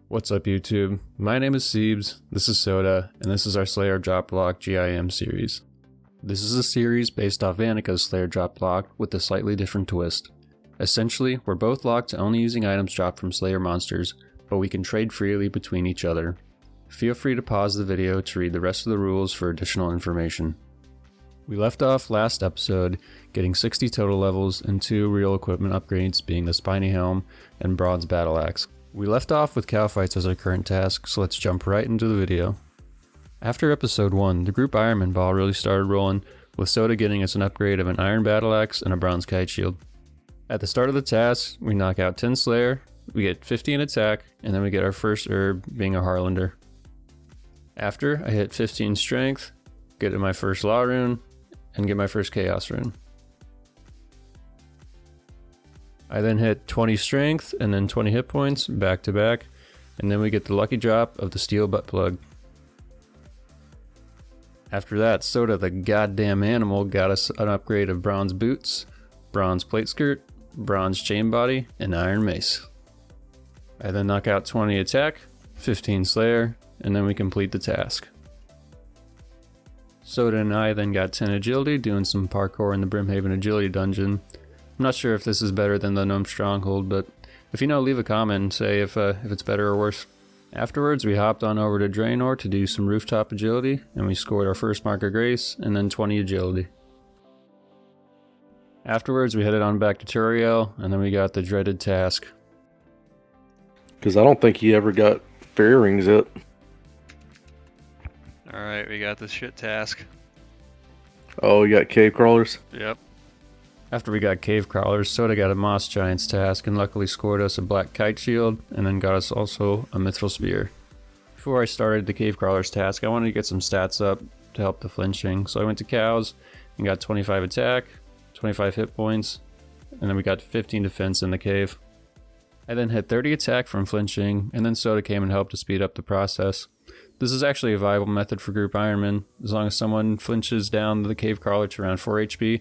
What's up YouTube? My name is Seebs, this is Soda, and this is our Slayer Drop Locked GIM series. This is a series based off Annika's Slayer Drop Locked with a slightly different twist. Essentially, we're both locked to only using items dropped from Slayer monsters, but we can trade freely between each other. Feel free to pause the video to read the rest of the rules for additional information. We left off last episode getting 60 total levels and 2 real equipment upgrades being the Spiny Helm and Bronze Battle Axe. We left off with cow fights as our current task, so let's jump right into the video. After episode 1, the Group Ironman ball really started rolling, with Soda getting us an upgrade of an Iron Battle Axe and a Bronze Kite Shield. At the start of the task, we knock out 10 Slayer, we get 50 in attack, and then we get our first herb being a Harlander. After, I hit 15 strength, get my first Law rune, and get my first Chaos rune. I then hit 20 strength and then 20 hit points back to back, and then we get the lucky drop of the steel butt plug. After that, Soda the goddamn animal got us an upgrade of bronze boots, bronze plate skirt, bronze chain body, and iron mace. I then knock out 20 attack, 15 slayer, and then we complete the task. Soda and I then got 10 agility doing some parkour in the Brimhaven agility dungeon. I'm not sure if this is better than the Gnome Stronghold, but if you know, leave a comment and say if it's better or worse. Afterwards, we hopped on over to Draenor to do some rooftop agility, and we scored our first mark of grace, and then 20 agility. Afterwards, we headed on back to Turiel, and then we got the dreaded task. Because I don't think he ever got fairy rings yet. Alright, we got this shit task. Oh, you got cave crawlers? Yep. After we got cave crawlers, Soda got a Moss Giants task and luckily scored us a black kite shield and then got us also a mithril spear. Before I started the cave crawlers task, I wanted to get some stats up to help the flinching, so I went to cows and got 25 attack, 25 hit points, and then we got 15 defense in the cave. I then hit 30 attack from flinching, and then Soda came and helped to speed up the process. This is actually a viable method for Group Ironman, as long as someone flinches down the cave crawler to around 4 HP,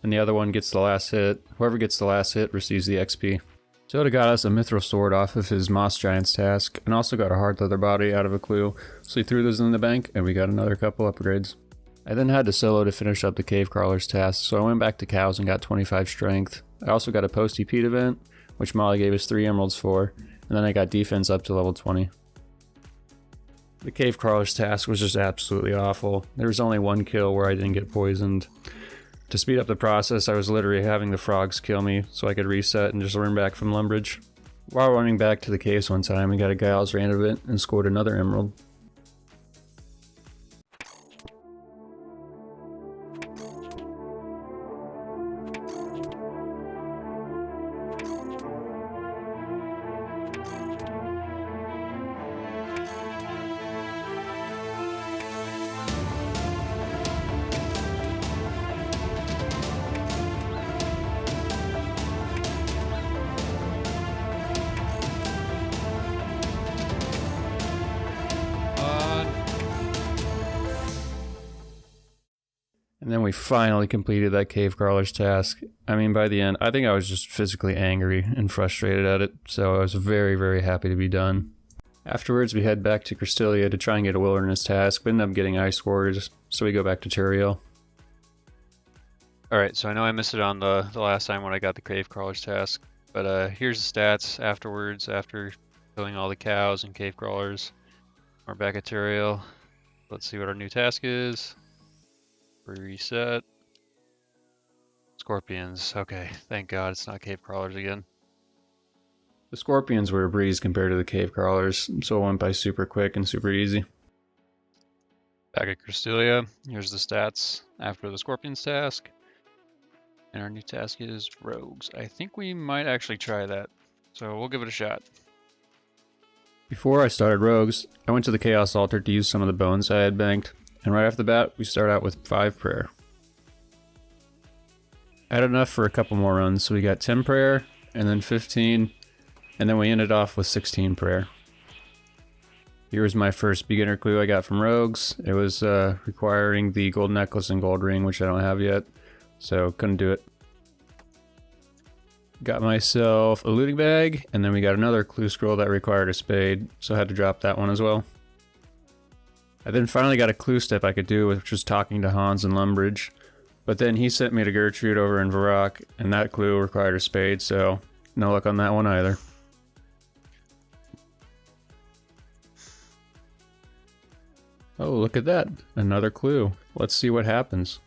and the other one gets the last hit. Whoever gets the last hit receives the XP. Soda got us a mithril sword off of his Moss Giants task, and also got a hard leather body out of a clue, so he threw those in the bank, and we got another couple upgrades. I then had to solo to finish up the cave crawlers task, so I went back to cows and got 25 strength. I also got a post-EP event, which Molly gave us 3 emeralds for, and then I got defense up to level 20. The cave crawlers task was just absolutely awful. There was only one kill where I didn't get poisoned. To speed up the process, I was literally having the frogs kill me so I could reset and just run back from Lumbridge. While running back to the caves one time, we got a Giles Rand event and scored another emerald. And then we finally completed that cave crawlers task. I mean, by the end, I think I was just physically angry and frustrated at it, so I was very, very happy to be done. Afterwards, we head back to Cristelia to try and get a wilderness task, but end up getting Ice Warriors, so we go back to Turiel. Alright, so I know I missed it on the last time when I got the cave crawlers task, but here's the stats afterwards, after killing all the cows and cave crawlers. We're back at Turiel. Let's see what our new task is. Reset. Scorpions. Okay, thank God it's not cave crawlers again. The scorpions were a breeze compared to the cave crawlers, so it went by super quick and super easy. Back at Cristelia. Here's the stats after the scorpions task. And our new task is rogues. I think we might actually try that, so we'll give it a shot. Before I started rogues, I went to the Chaos Altar to use some of the bones I had banked. And right off the bat, we start out with 5 prayer. I had enough for a couple more runs, so we got 10 prayer, and then 15, and then we ended off with 16 prayer. Here was my first beginner clue I got from Rogues. It was requiring the gold necklace and gold ring, which I don't have yet, so couldn't do it. Got myself a looting bag, and then we got another clue scroll that required a spade, so I had to drop that one as well. I then finally got a clue step I could do, which was talking to Hans in Lumbridge. But then he sent me to Gertrude over in Varrock, and that clue required a spade, so no luck on that one either. Oh, look at that. Another clue. Let's see what happens.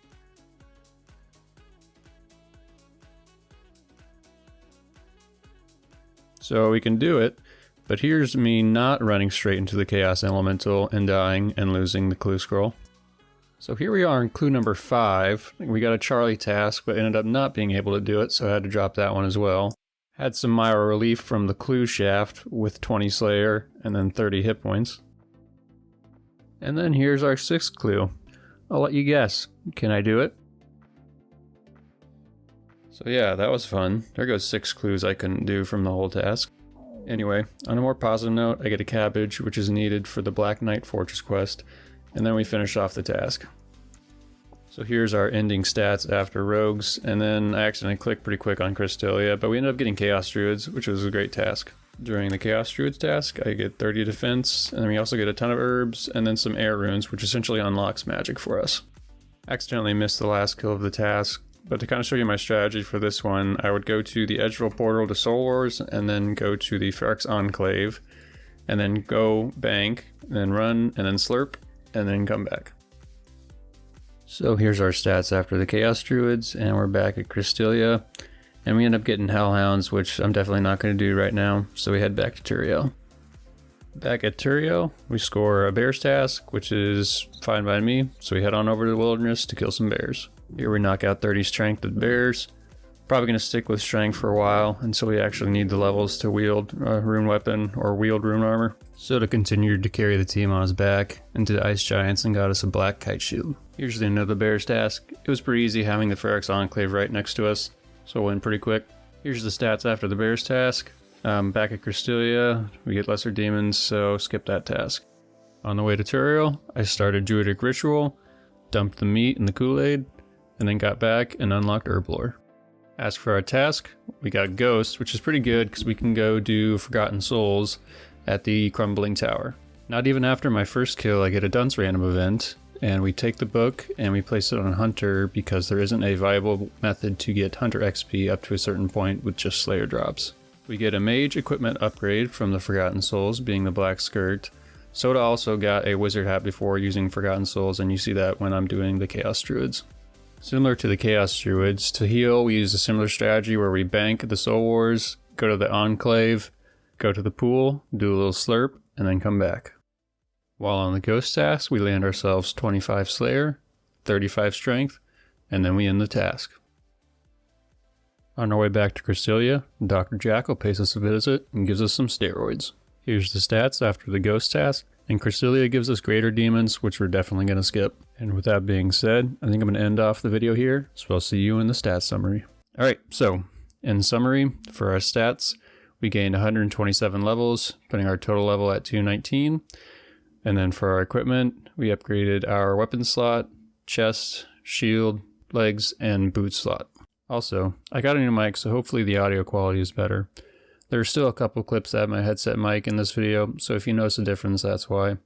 So we can do it, but here's me not running straight into the Chaos Elemental and dying and losing the clue scroll. So here we are in clue number 5. We got a Charlie task, but ended up not being able to do it, so I had to drop that one as well. Had some Myra relief from the clue shaft with 20 Slayer and then 30 hit points. And then here's our 6th clue. I'll let you guess. Can I do it? So yeah, that was fun. There goes 6 clues I couldn't do from the whole task. Anyway, on a more positive note, I get a cabbage, which is needed for the Black Knight Fortress quest, and then we finish off the task. So here's our ending stats after rogues, and then I accidentally clicked pretty quick on Crystalia, but we ended up getting Chaos Druids, which was a great task. During the Chaos Druids task, I get 30 defense, and then we also get a ton of herbs, and then some air runes, which essentially unlocks magic for us. Accidentally missed the last kill of the task, but to kind of show you my strategy for this one, I would go to the Edgeville portal to Soul Wars, and then go to the Ferox Enclave, and then go bank, and then run, and then slurp, and then come back. So here's our stats after the Chaos Druids, and we're back at Crystalia, and we end up getting Hellhounds, which I'm definitely not going to do right now, so we head back to Turiel. Back at Turiel, we score a Bear's task, which is fine by me, so we head on over to the wilderness to kill some bears. Here we knock out 30 strength with bears. Probably going to stick with strength for a while until we actually need the levels to wield a rune weapon or wield rune armor. So to continue to carry the team on his back into the ice giants and got us a black kite shield. Here's the end of the bear's task. It was pretty easy having the Ferox Enclave right next to us, so it went pretty quick. Here's the stats after the bear's task. Back at Crystalia, we get lesser demons, so skip that task. On the way to Turiel, I started Druidic Ritual, dumped the meat and the Kool-Aid, and then got back and unlocked Herblore. As for our task, we got Ghost, which is pretty good because we can go do Forgotten Souls at the Crumbling Tower. Not even after my first kill, I get a Dunce random event, and we take the book and we place it on Hunter because there isn't a viable method to get Hunter XP up to a certain point with just Slayer drops. We get a Mage equipment upgrade from the Forgotten Souls, being the Black Skirt. Soda also got a Wizard hat before using Forgotten Souls, and you see that when I'm doing the Chaos Druids. Similar to the Chaos Druids, to heal we use a similar strategy where we bank the Soul Wars, go to the Enclave, go to the pool, do a little slurp, and then come back. While on the Ghost task, we land ourselves 25 Slayer, 35 Strength, and then we end the task. On our way back to Crystalia, Dr. Jackal pays us a visit and gives us some steroids. Here's the stats after the Ghost task, and Crystalia gives us Greater Demons, which we're definitely going to skip. And with that being said, I think I'm going to end off the video here, so I'll see you in the stats summary. Alright, so, in summary, for our stats, we gained 127 levels, putting our total level at 219. And then for our equipment, we upgraded our weapon slot, chest, shield, legs, and boot slot. Also, I got a new mic, so hopefully the audio quality is better. There are still a couple clips that have my headset mic in this video, so if you notice a difference, that's why.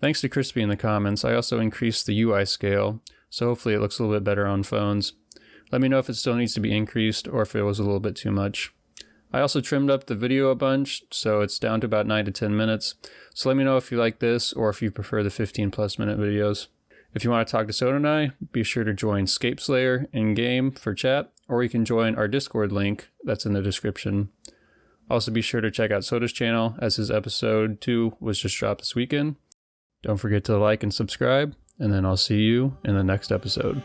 Thanks to Crispy in the comments, I also increased the UI scale, so hopefully it looks a little bit better on phones. Let me know if it still needs to be increased or if it was a little bit too much. I also trimmed up the video a bunch, so it's down to about 9 to 10 minutes. So let me know if you like this or if you prefer the 15+ minute videos. If you want to talk to Soda and I, be sure to join Scape Slayer in-game for chat, or you can join our Discord link that's in the description. Also be sure to check out Soda's channel, as his episode 2 was just dropped this weekend. Don't forget to like and subscribe, and then I'll see you in the next episode.